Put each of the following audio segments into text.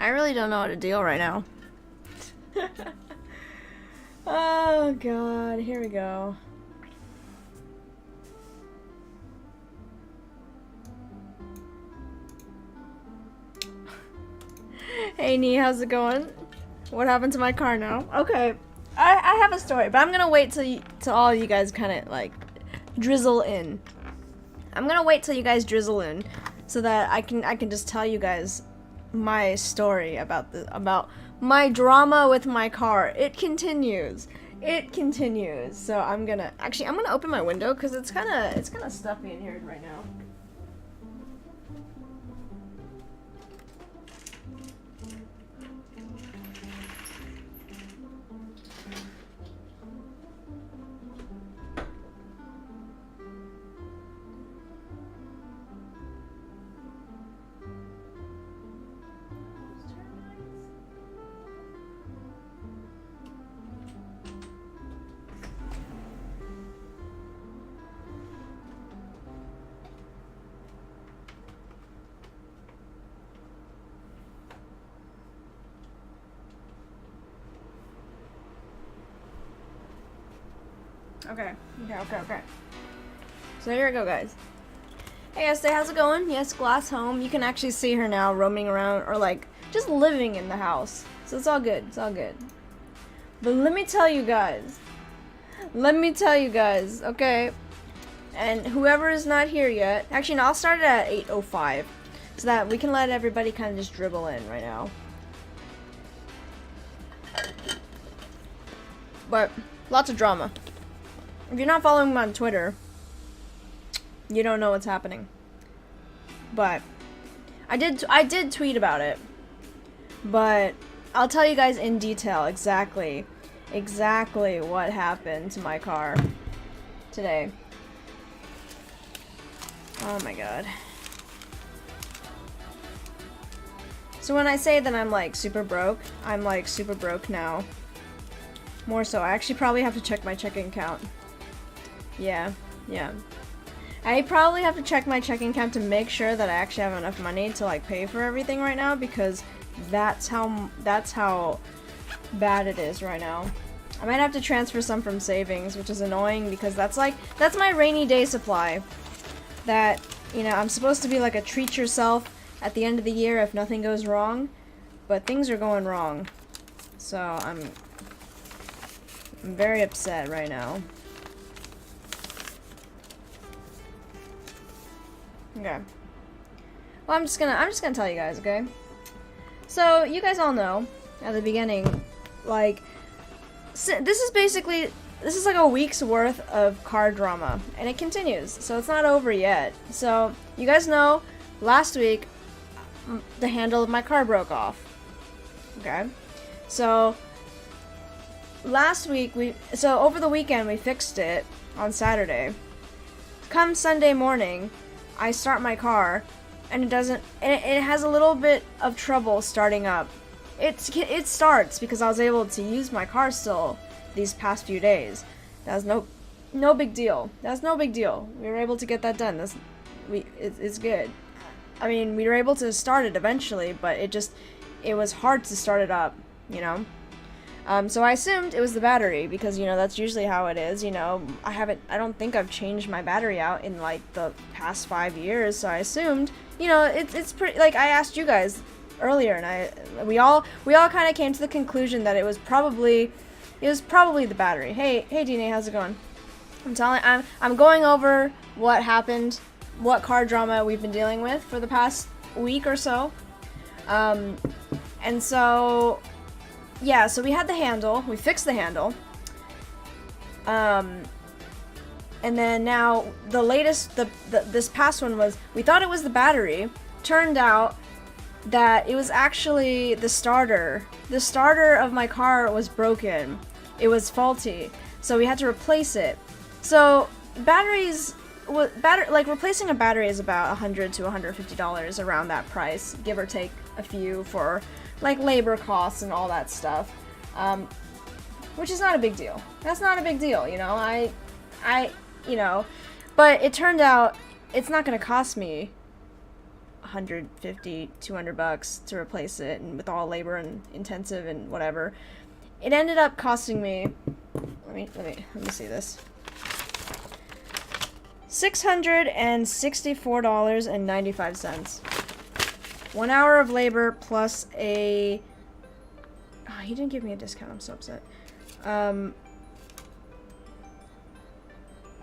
I really don't know how to deal right now. Oh god, here we go. Hey Nee, how's it going? What happened to my car now? Okay, I have a story, but I'm gonna wait till all you guys kind of like drizzle in. I'm gonna wait till you guys drizzle in, so that I can just tell you guys my story about my drama with my car. It continues. It continues. So I'm gonna open my window because it's kind of stuffy in here right now. Okay. So here we go, guys. Hey Esther, how's it going? Yes, Glass home. You can actually see her now roaming around, or like just living in the house. So it's all good. It's all good. But let me tell you guys. Okay? And whoever is not here yet, actually, no, I'll start it at 8:05, so that we can let everybody kind of just dribble in right now. But lots of drama. If you're not following me on Twitter, you don't know what's happening. But I did tweet about it. But I'll tell you guys in detail exactly what happened to my car today. Oh my god. So when I say that I'm like super broke, I'm like super broke now. More so, I actually probably have to check my checking account. Yeah. I probably have to check my checking account to make sure that I actually have enough money to like pay for everything right now, because that's how bad it is right now. I might have to transfer some from savings, which is annoying because that's my rainy day supply. That, you know, I'm supposed to be like a treat yourself at the end of the year if nothing goes wrong, but things are going wrong. So I'm very upset right now. Okay. Well, I'm just gonna tell you guys, okay? So, you guys all know, at the beginning, like, this is like a week's worth of car drama, and it continues, so it's not over yet. So, you guys know, last week, the handle of my car broke off, okay? So, over the weekend, we fixed it on Saturday. Come Sunday morning, I start my car, and it has a little bit of trouble starting up. It starts because I was able to use my car still these past few days. That was no big deal. That's no big deal. We were able to get that done. It's good. I mean, we were able to start it eventually, but it was hard to start it up, you know? So I assumed it was the battery, because, you know, that's usually how it is, you know. I don't think I've changed my battery out in, like, the past 5 years, so I assumed, you know, it's pretty, like, I asked you guys earlier, and we all kind of came to the conclusion that it was probably the battery. Hey, Dina, how's it going? I'm going over what happened, what car drama we've been dealing with for the past week or so, and so... Yeah, so we had the handle, we fixed the handle, and then now the latest, this past one was, we thought it was the battery. Turned out that it was actually the starter. The starter of my car was broken. It was faulty, so we had to replace it. So replacing a battery is about $100 to $150 around that price, give or take a few for like labor costs and all that stuff, which is not a big deal. That's not a big deal, you know. You know, but it turned out it's not going to cost me $150, $200 to replace it, and with all labor and intensive and whatever. It ended up costing me, let me see this. $664.95. 1 hour of labor plus a, oh, he didn't give me a discount, I'm so upset.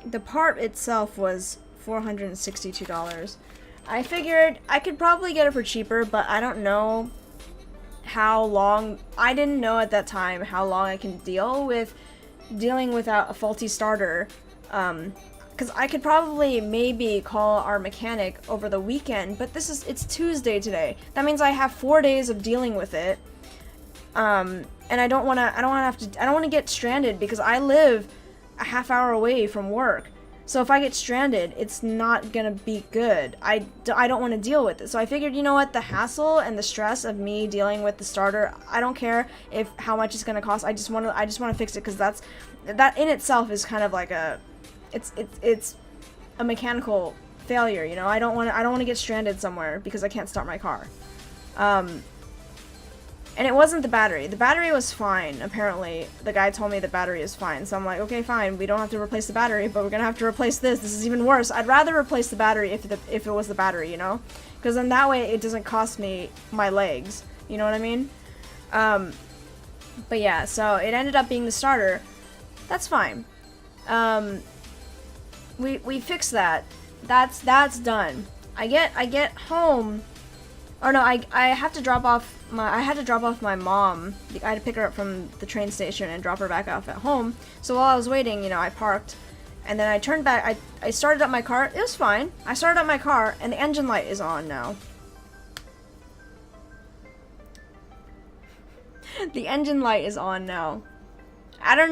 The part itself was $462. I figured I could probably get it for cheaper, but I don't know how long, I didn't know at that time how long I can dealing without a faulty starter. Because I could probably maybe call our mechanic over the weekend, but it's Tuesday today. That means I have 4 days of dealing with it. And I don't want to get stranded because I live a half hour away from work. So if I get stranded, it's not gonna be good. I don't want to deal with it. So I figured, you know what, the hassle and the stress of me dealing with the starter, I don't care how much it's gonna cost. I just want to fix it, because that in itself is kind of like it's a mechanical failure, you know. I don't want to get stranded somewhere because I can't start my car. And it wasn't the battery. The battery was fine, apparently. The guy told me the battery is fine. So I'm like, okay, fine. We don't have to replace the battery, but we're gonna have to replace this. This is even worse. I'd rather replace the battery if it was the battery, you know? Because then that way it doesn't cost me my legs. You know what I mean? But yeah, so it ended up being the starter. That's fine. We fixed that. That's done. I get home. Oh no, I had to drop off my mom. I had to pick her up from the train station and drop her back off at home. So while I was waiting, you know, I parked, and then I turned back. I started up my car. It was fine. I started up my car, and the engine light is on now. The engine light is on now. I don't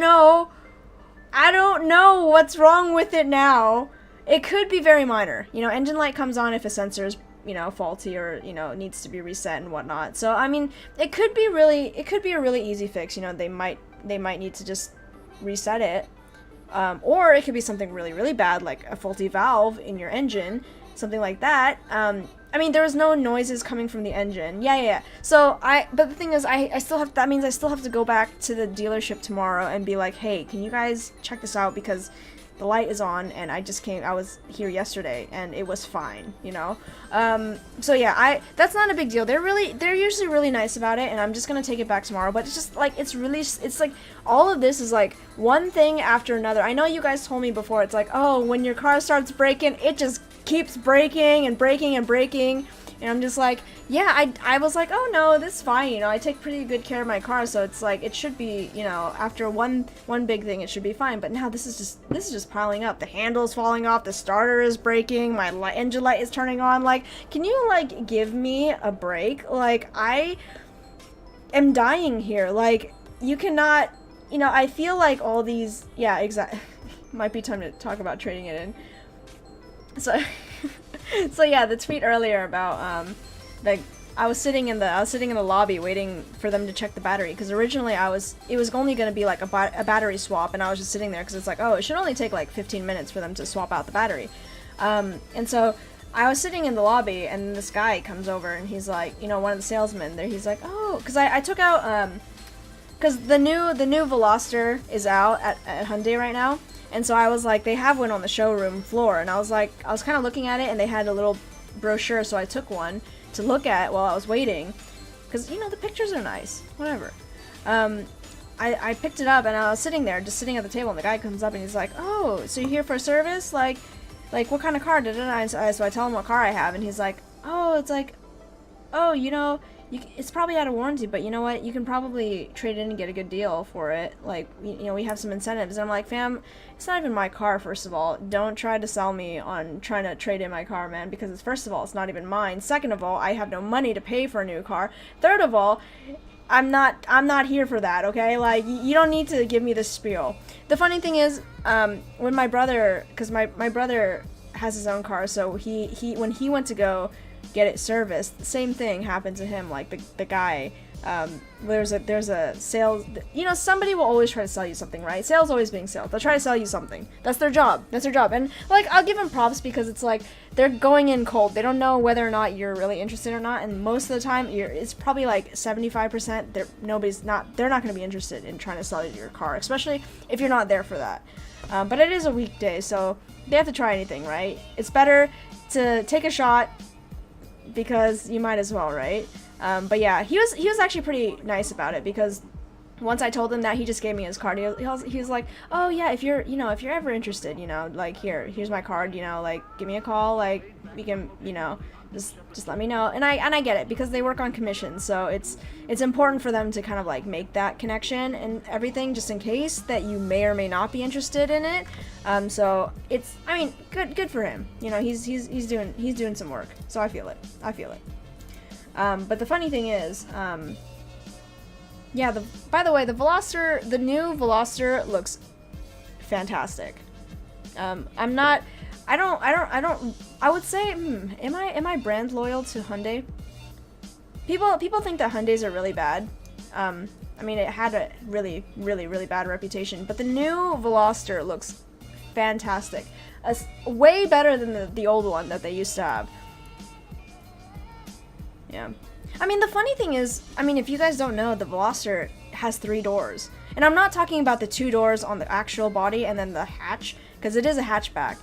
know what's wrong with it now. It could be very minor. You know, engine light comes on if a sensor's, you know, faulty or, you know, needs to be reset and whatnot. So I mean, it could be a really easy fix. You know, they might need to just reset it, or it could be something really, really bad, like a faulty valve in your engine, something like that. I mean, there was no noises coming from the engine. Yeah. So but the thing is, that means I still have to go back to the dealership tomorrow and be like, hey, can you guys check this out, because the light is on, and I was here yesterday, and it was fine, you know? So yeah, that's not a big deal. They're usually really nice about it, and I'm just gonna take it back tomorrow, but it's just, like, it's like, all of this is, like, one thing after another. I know you guys told me before, it's like, oh, when your car starts braking, it just keeps braking and braking and braking, and I'm just like, yeah, I was like, oh no, this is fine, you know, I take pretty good care of my car, so it's like, it should be, you know, after one big thing, it should be fine. But now this is just piling up. The handle's falling off, the starter is breaking, my engine light is turning on. Like, can you, like, give me a break? Like, I am dying here. Like, you cannot, you know, I feel like all these, yeah, exactly. Might be time to talk about trading it in. So, so yeah, the tweet earlier about, I was sitting in the lobby waiting for them to check the battery, because originally it was only going to be like a battery swap, and I was just sitting there because it's like, oh, it should only take like 15 minutes for them to swap out the battery. And so I was sitting in the lobby, and this guy comes over, and he's like, you know, one of the salesmen there, he's like, oh, because I took out, because the new Veloster is out at Hyundai right now, and so I was like, they have one on the showroom floor, and I was kind of looking at it, and they had a little brochure, so I took one to look at while I was waiting, because, you know, the pictures are nice, whatever. I picked it up, and I was sitting there, just sitting at the table, and the guy comes up, and he's like, oh, so you're here for service? Like what kind of car? So I tell him what car I have, and he's like, oh, it's like, oh, you know, it's probably out of warranty, but you know what, you can probably trade in and get a good deal for it. Like, you know, we have some incentives. And I'm like, fam, it's not even my car, first of all. Don't try to sell me on trying to trade in my car, man, because it's, first of all, it's not even mine. Second of all, I have no money to pay for a new car. Third of all, I'm not here for that, okay? Like, you don't need to give me this spiel. The funny thing is, when my brother, because my brother has his own car, so when he went to go get it serviced, the same thing happened to him. Like, the guy There's a sales, you know, somebody will always try to sell you something, right? Sales always being sales. They'll try to sell you something. That's their job. And like, I'll give them props because it's like they're going in cold. They don't know whether or not you're really interested or not, and most of the time it's probably like 75%. They're not going to be interested in trying to sell you your car, especially if you're not there for that. But it is a weekday, so they have to try anything, right? It's better to take a shot because you might as well, right? But yeah, he was actually pretty nice about it, because once I told him that, he just gave me his card. He was like, oh yeah, if you're ever interested, like, here's my card, like, give me a call, like, we can, just let me know. And I get it, because they work on commission, so it's important for them to kind of like make that connection and everything, just in case that you may or may not be interested in it. So it's, I mean, good for him. He's doing some work. So I feel it. But the funny thing is, yeah, by the way, the new Veloster looks fantastic. I would say, am I brand loyal to Hyundai? People think that Hyundais are really bad. I mean, it had a really, really, really bad reputation, but the new Veloster looks fantastic. Way better than the old one that they used to have. Yeah. I mean, the funny thing is, if you guys don't know, the Veloster has 3 doors. And I'm not talking about the 2 doors on the actual body and then the hatch, because it is a hatchback.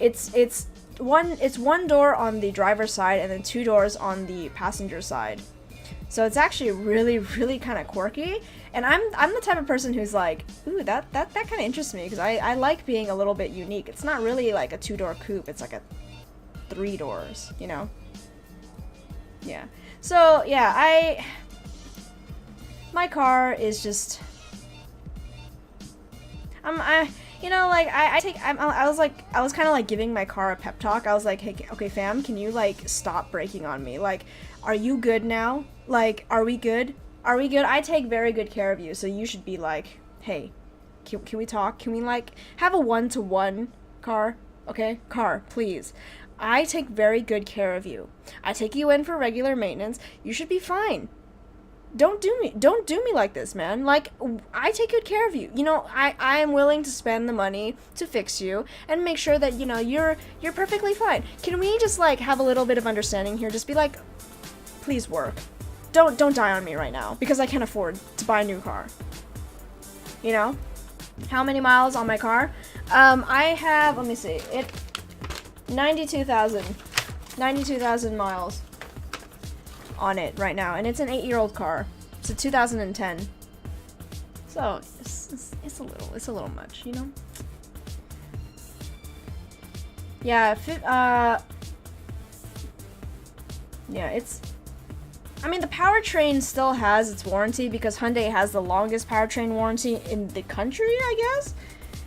It's one door on the driver's side and then 2 doors on the passenger side. So it's actually really, really kind of quirky. And I'm the type of person who's like, ooh, that kind of interests me, because I like being a little bit unique. It's not really like a 2-door coupe. It's like a 3 doors, Yeah. So yeah, my car is just, I was kind of like giving my car a pep talk. I was like, hey, okay, fam, can you like stop braking on me? Like, are you good now? Like, are we good? I take very good care of you, so you should be like, hey, can we talk? Can we like have a 1-to-1 car? Okay, car, please. I take very good care of you. I take you in for regular maintenance. You should be fine. Don't do me like this, man. Like, I take good care of you. I am willing to spend the money to fix you and make sure that, you're perfectly fine. Can we just like have a little bit of understanding here? Just be like, please work. Don't die on me right now, because I can't afford to buy a new car. How many miles on my car? I have, let me see. 92,000 miles on it right now, and it's an 8-year-old car. It's a 2010. So it's a little much, Yeah, yeah, it's, the powertrain still has its warranty, because Hyundai has the longest powertrain warranty in the country, I guess.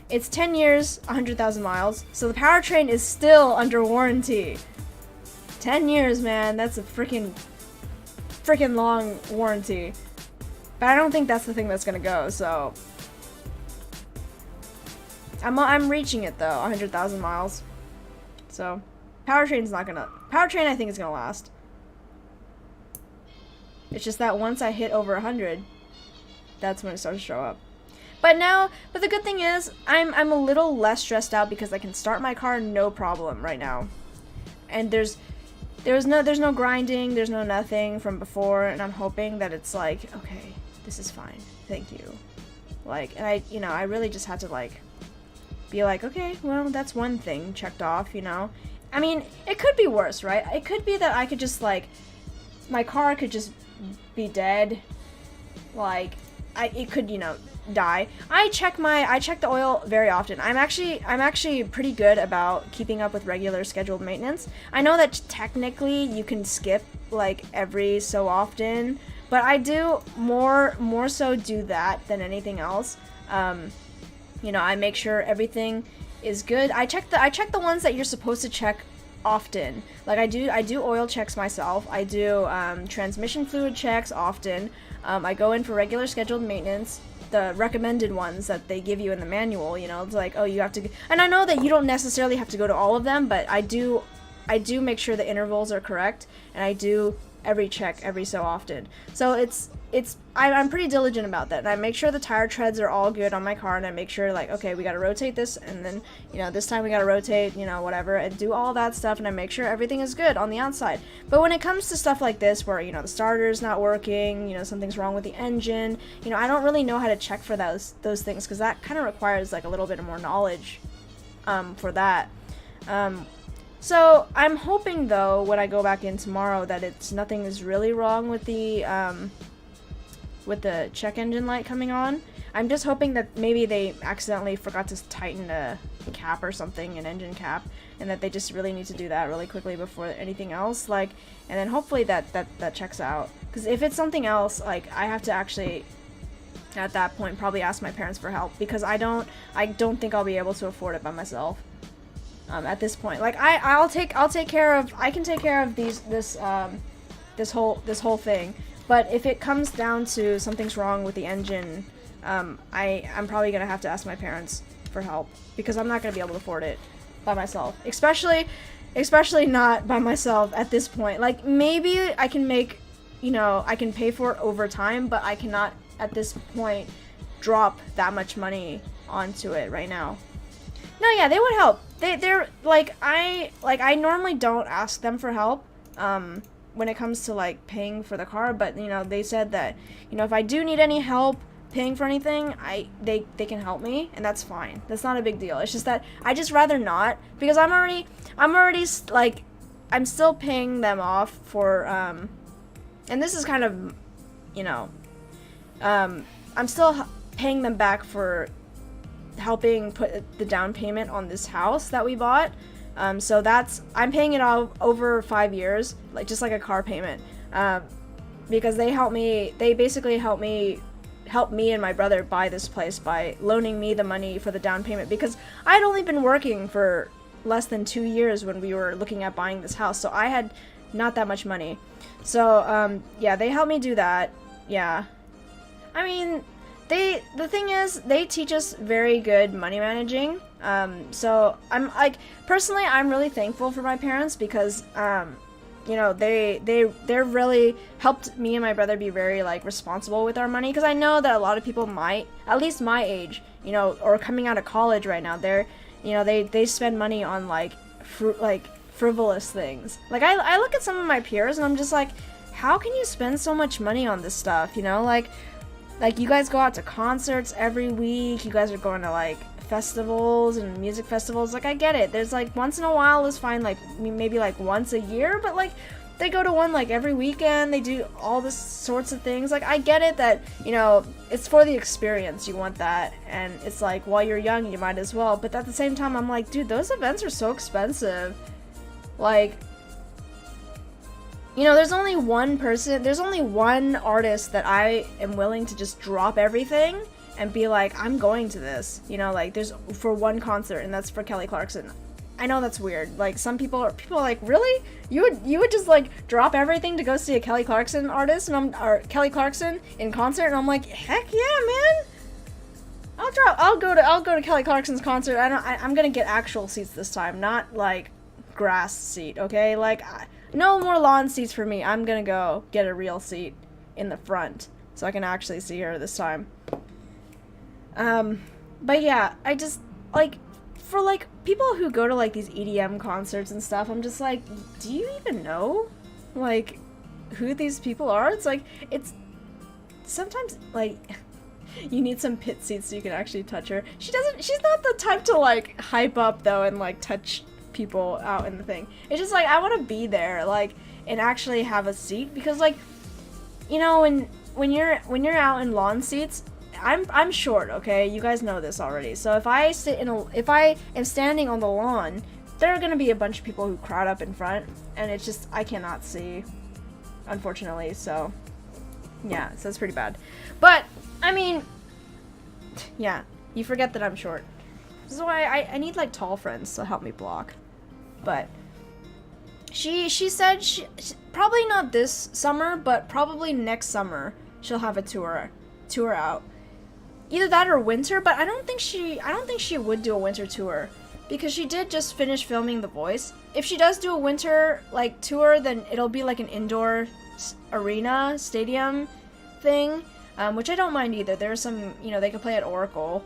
It's 10 years, 100,000 miles, so the powertrain is still under warranty. 10 years, man, that's a freaking long warranty. But I don't think that's the thing that's gonna go, so. I'm reaching it though, 100,000 miles. So, powertrain I think is gonna last. It's just that once I hit over 100, that's when it starts to show up. But the good thing is, I'm a little less stressed out, because I can start my car no problem right now. And there's no grinding, there's no nothing from before, and I'm hoping that it's like, okay, this is fine, thank you. Like, and I really just had to like, be like, okay, well, that's one thing checked off, it could be worse, right? It could be that I could just like, my car could just be dead, like, it could, die. I check the oil very often. I'm actually pretty good about keeping up with regular scheduled maintenance. I know that technically you can skip like every so often, but I do more so do that than anything else. I make sure everything is good. I check the ones that you're supposed to check often. Like I do oil checks myself. I do transmission fluid checks often. I go in for regular scheduled maintenance, the recommended ones that they give you in the manual. It's like, oh, you have to, and I know that you don't necessarily have to go to all of them, but I do make sure the intervals are correct, and I do every check every so often. So I'm pretty diligent about that, and I make sure the tire treads are all good on my car, and I make sure, like, okay, we gotta rotate this, and then, you know, this time we gotta rotate, you know, whatever, and do all that stuff, and I make sure everything is good on the outside. But when it comes to stuff like this, where, you know, the starter's not working, you know, something's wrong with the engine, you know, I don't really know how to check for those things, because that kind of requires, like, a little bit more knowledge for that. So I'm hoping, though, when I go back in tomorrow, that nothing is really wrong with the check engine light coming on. I'm just hoping that maybe they accidentally forgot to tighten a cap or something, an engine cap, and that they just really need to do that really quickly before anything else, like, and then hopefully that checks out. Because if it's something else, like, I have to actually, at that point, probably ask my parents for help, because I don't think I'll be able to afford it by myself. At this point, like, I can take care of this whole thing. But if it comes down to something's wrong with the engine, I'm probably gonna have to ask my parents for help, because I'm not gonna be able to afford it by myself. Especially not by myself at this point. Like, maybe I can make, you know, I can pay for it over time, but I cannot at this point drop that much money onto it right now. No, yeah, they would help. They're like, I normally don't ask them for help when it comes to, like, paying for the car, but, you know, they said that, you know, if I do need any help paying for anything, they can help me, and that's fine. That's not a big deal. It's just that I just rather not, because I'm already like, I'm still paying them off for and this is kind of, you know, I'm still paying them back for helping put the down payment on this house that we bought. So I'm paying it all over 5 years, like, just like a car payment, because they basically help me and my brother buy this place by loaning me the money for the down payment, because I'd only been working for less than 2 years when we were looking at buying this house, so I had not that much money. So, yeah, they helped me do that. Yeah. I mean, the thing is, they teach us very good money managing. So I'm, like, personally, I'm really thankful for my parents, because, you know, they're really helped me and my brother be very, like, responsible with our money, because I know that a lot of people might, at least my age, you know, or coming out of college right now, you know, they spend money on, like, frivolous things. Like, I look at some of my peers and I'm just like, how can you spend so much money on this stuff, you know? Like, you guys go out to concerts every week, you guys are going to, like, festivals and music festivals. Like, I get it, there's, like, once in a while is fine, like, maybe, like, once a year, but, like, they go to one, like, every weekend, they do all this sorts of things. Like, I get it that, you know, it's for the experience, you want that, and it's like, while you're young, you might as well, but at the same time, I'm like, dude, those events are so expensive. Like, you know, there's only one artist that I am willing to just drop everything and be like, I'm going to this, you know, like, there's for one concert, and that's for Kelly Clarkson. I know that's weird. Like, some people are like, really? You would just, like, drop everything to go see a Kelly Clarkson artist, or Kelly Clarkson in concert? And I'm like, heck yeah, man. I'll go to Kelly Clarkson's concert. I'm gonna get actual seats this time, not, like, grass seat, okay? Like, no more lawn seats for me. I'm gonna go get a real seat in the front so I can actually see her this time. But yeah, I just, like, for, like, people who go to, like, these EDM concerts and stuff, I'm just like, do you even know, like, who these people are? It's like, it's sometimes, like, you need some pit seats so you can actually touch her. She's not the type to, like, hype up, though, and, like, touch people out in the thing. It's just like, I want to be there, like, and actually have a seat, because, like, you know, when you're out in lawn seats, I'm short, okay? You guys know this already. So if I am standing on the lawn, there are gonna be a bunch of people who crowd up in front, and it's just, I cannot see, unfortunately. So yeah, so it's pretty bad. But I mean, yeah, you forget that I'm short. This is why I need, like, tall friends to help me block. But she said she probably not this summer, but probably next summer she'll have a tour out. Either that or winter, but I don't think she would do a winter tour, because she did just finish filming The Voice. If she does do a winter like tour, then it'll be like an indoor arena stadium thing, which I don't mind either. There's some, you know, they could play at Oracle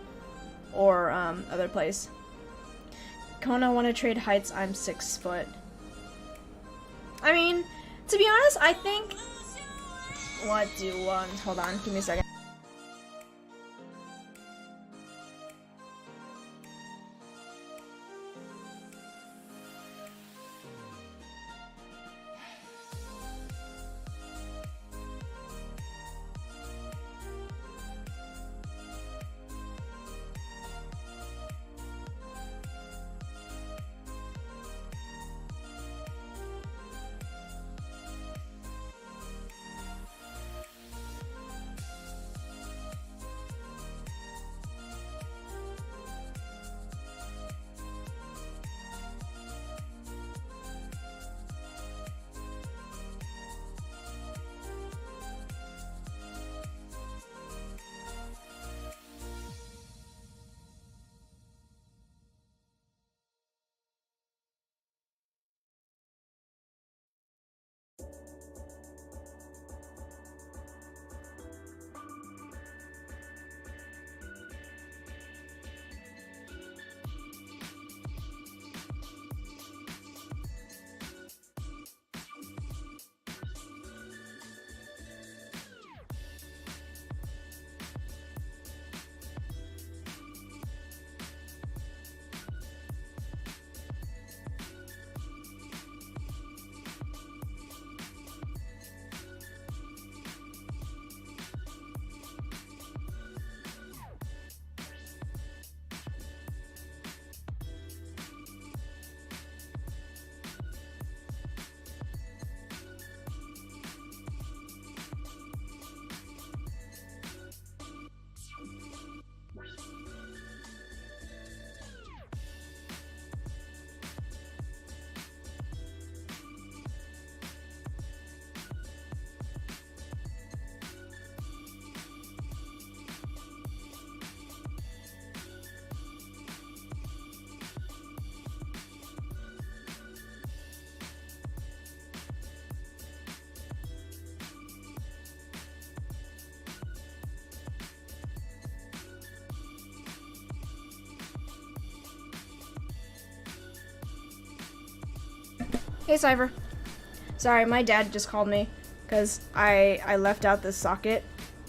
or other place. Kona wanna trade heights. I'm 6 foot. I mean, to be honest, I think. What do you want? Hold on, give me a second. Hey, Cypher. Sorry, my dad just called me because I left out the socket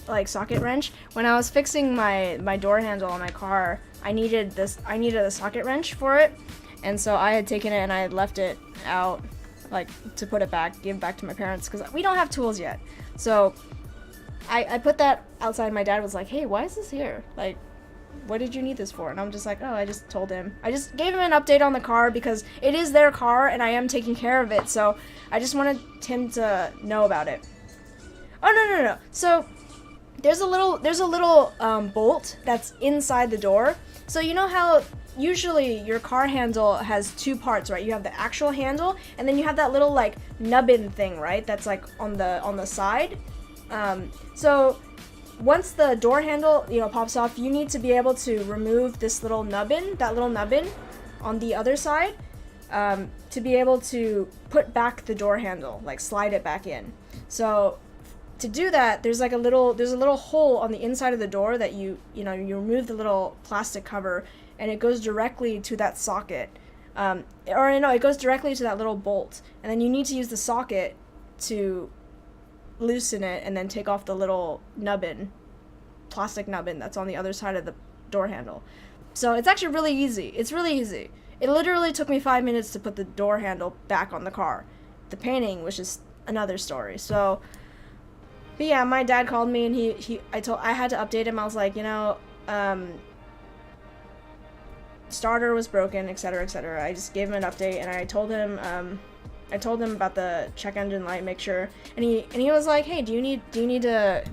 wrench. When I was fixing my door handle on my car, I needed a socket wrench for it, and so I had taken it and I had left it out, like, to put it back, give it back to my parents, because we don't have tools yet. So I put that outside. My dad was like, hey, why is this here? Like, what did you need this for? And I'm just like, oh, I just told him. I just gave him an update on the car because it is their car and I am taking care of it. So I just wanted him to know about it. Oh, no. So there's a little bolt that's inside the door. So you know how usually your car handle has two parts, right? You have the actual handle and then you have that little like nubbin thing, right? That's like on the side. So once the door handle, pops off, you need to be able to remove this little nubbin, on the other side, to be able to put back the door handle, like slide it back in. So to do that, there's a little hole on the inside of the door that you remove the little plastic cover, and it goes directly to that socket. It goes directly to that little bolt, and then you need to use the socket to loosen it and then take off the little plastic nubbin that's on the other side of the door handle. So it's actually really easy. It's really easy. It literally took me 5 minutes to put the door handle back on the car. The painting was just another story. So, but yeah, my dad called me and I had to update him. I was like, starter was broken, etc., etc. I just gave him an update and I told him about the check engine light, make sure, and he was like, hey, do you need to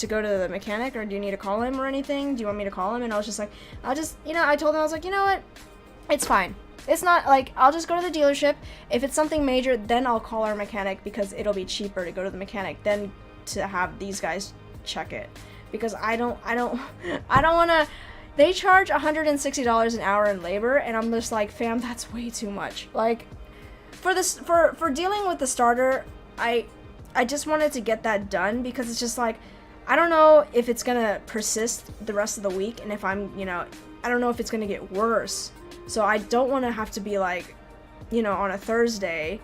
go to the mechanic, or do you need to call him or anything? Do you want me to call him? And I was just like, I told him, I was like, you know what, it's fine. It's not like, I'll just go to the dealership. If it's something major, then I'll call our mechanic because it'll be cheaper to go to the mechanic than to have these guys check it, because I don't want to, They charge $160 an hour in labor, and I'm just like, fam, that's way too much. Like, for dealing with the starter, I just wanted to get that done because it's just like, I don't know if it's gonna persist the rest of the week, and if I'm, you know, I don't know if it's gonna get worse. So I don't want to have to be like, you know, on a Thursday,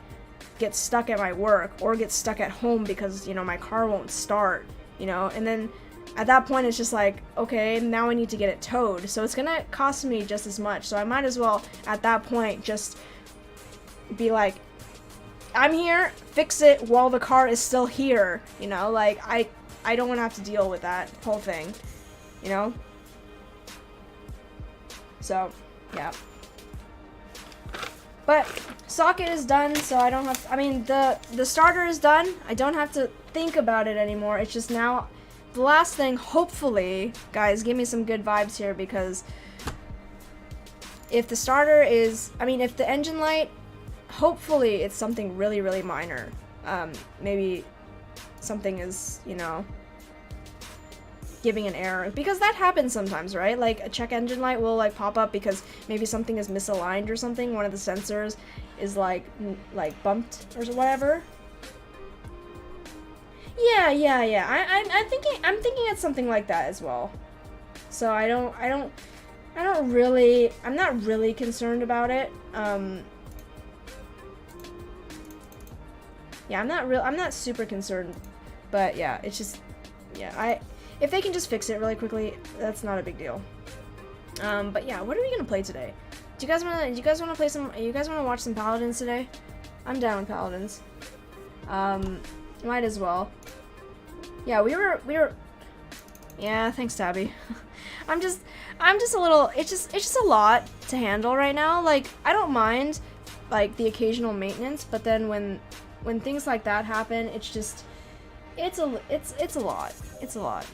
get stuck at my work or get stuck at home because, you know, my car won't start, you know, and then at that point it's just like, okay, now I need to get it towed, so it's gonna cost me just as much. So I might as well at that point just be like, I'm here, fix it while the car is still here, you know, like I don't want to have to deal with that whole thing, you know. So yeah, but socket is done, so I don't have, I mean, the starter is done. I don't have to think about it anymore. It's just now the last thing. Hopefully, guys, give me some good vibes here, because if the starter is, I mean, if the engine light, hopefully it's something really, really minor. Maybe something is, you know, giving an error, because that happens sometimes, right? Like a check engine light will like pop up because maybe something is misaligned or something. One of the sensors is like bumped or whatever. Yeah. I'm thinking it's something like that as well. So I'm not really concerned about it. Yeah, I'm not super concerned, but yeah, it's just, yeah, if they can just fix it really quickly, that's not a big deal. But yeah, what are we gonna play today? Do you guys wanna play some? You guys wanna watch some Paladins today? I'm down with Paladins. Might as well. Yeah, we were. Yeah, thanks, Tabby. I'm just a little. It's just a lot to handle right now. Like, I don't mind like the occasional maintenance, but then when things like that happen, it's just, it's a lot. It's a lot.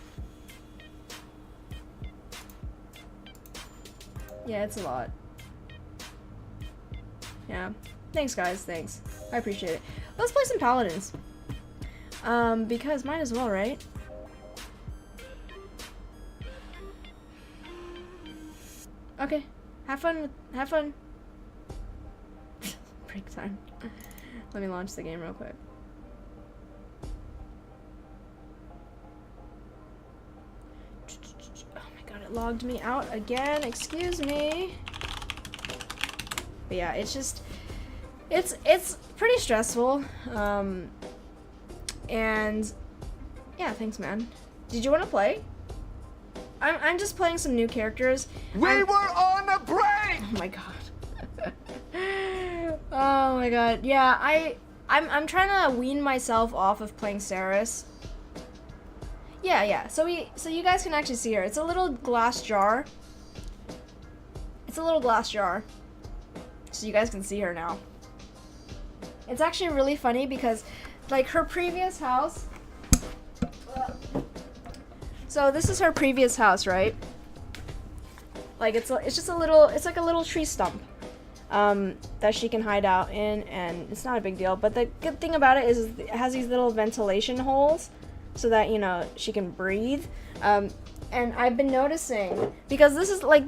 Yeah, it's a lot. Yeah. Thanks, guys. Thanks. I appreciate it. Let's play some Paladins. Because might as well, right? Okay. Have fun. Have fun. Break time. Let me launch the game real quick. Oh my god, it logged me out again. Excuse me. But yeah, it's just, it's pretty stressful. And yeah, thanks, man. Did you want to play? I'm just playing some new characters. We were on a break. Oh my god. Oh my god. Yeah, I'm trying to wean myself off of playing Saris. Yeah. So you guys can actually see her. It's a little glass jar. It's a little glass jar. So you guys can see her now. It's actually really funny because like her previous house. So this is her previous house, right? Like it's just a little, it's like a little tree stump that she can hide out in, and it's not a big deal. But the good thing about it is it has these little ventilation holes so that, you know, she can breathe. And I've been noticing, because this is like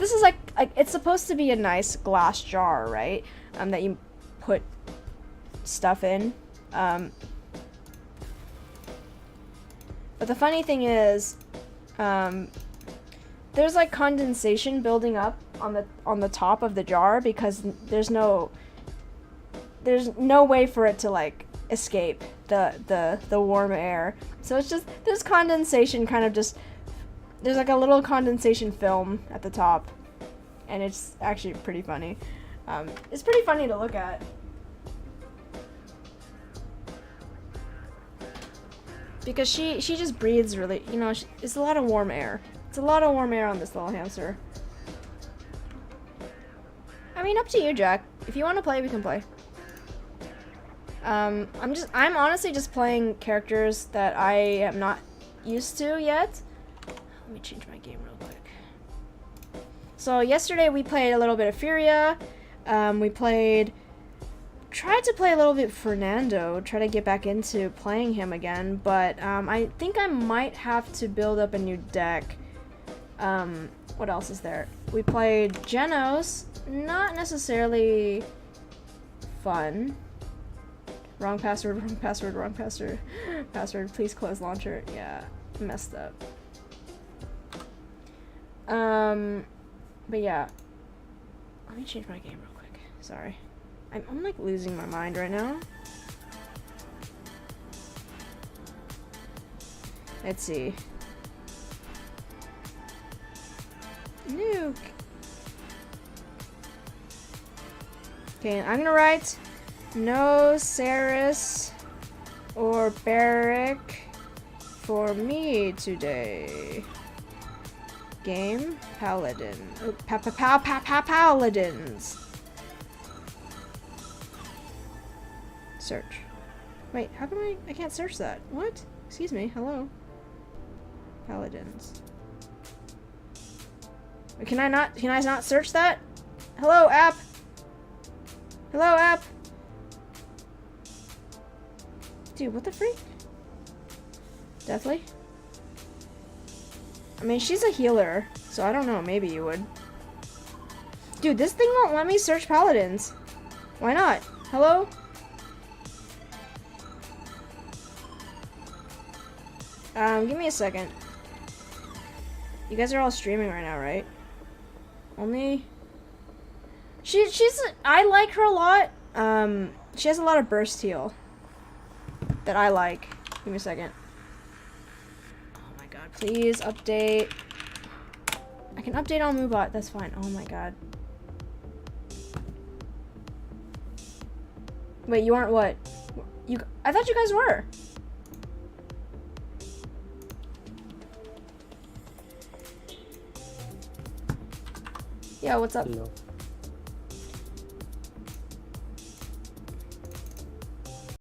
it's supposed to be a nice glass jar, right? That you put stuff in. But the funny thing is, there's like condensation building up on the top of the jar because there's no way for it to like escape the warm air. So it's just, there's condensation kind of just, there's like a little condensation film at the top, and it's actually pretty funny. It's pretty funny to look at. Because she just breathes really, you know, it's a lot of warm air. It's a lot of warm air on this little hamster. I mean, up to you, Jack. If you want to play, we can play. I'm honestly just playing characters that I am not used to yet. Let me change my game real quick. So yesterday we played a little bit of Furia. We tried to play a little bit Fernando, try to get back into playing him again, but I think I might have to build up a new deck What else is there? We played Genos. Not necessarily fun. Wrong password, wrong password, wrong password. Password, please close launcher. Yeah, messed up. But yeah. Let me change my game real quick. Sorry. I'm like losing my mind right now. Let's see. Nuke. Okay, I'm gonna write no Ceres or Barrack for me today. Game Paladin. Oh, Paladins. Search. Wait, how come I can't search that? What? Excuse me. Hello. Paladins. Wait, can I not search that? Hello, app. Hello, app. Dude, what the freak? Deathly? I mean, she's a healer, so I don't know. Maybe you would. Dude, this thing won't let me search paladins. Why not? Hello? Give me a second. You guys are all streaming right now, right? Only... I like her a lot. She has a lot of burst heal that I like. Give me a second. Oh my god, please update. I can update on Moobot, that's fine. Oh my god. Wait, you aren't what? I thought you guys were. Yeah, what's up? No.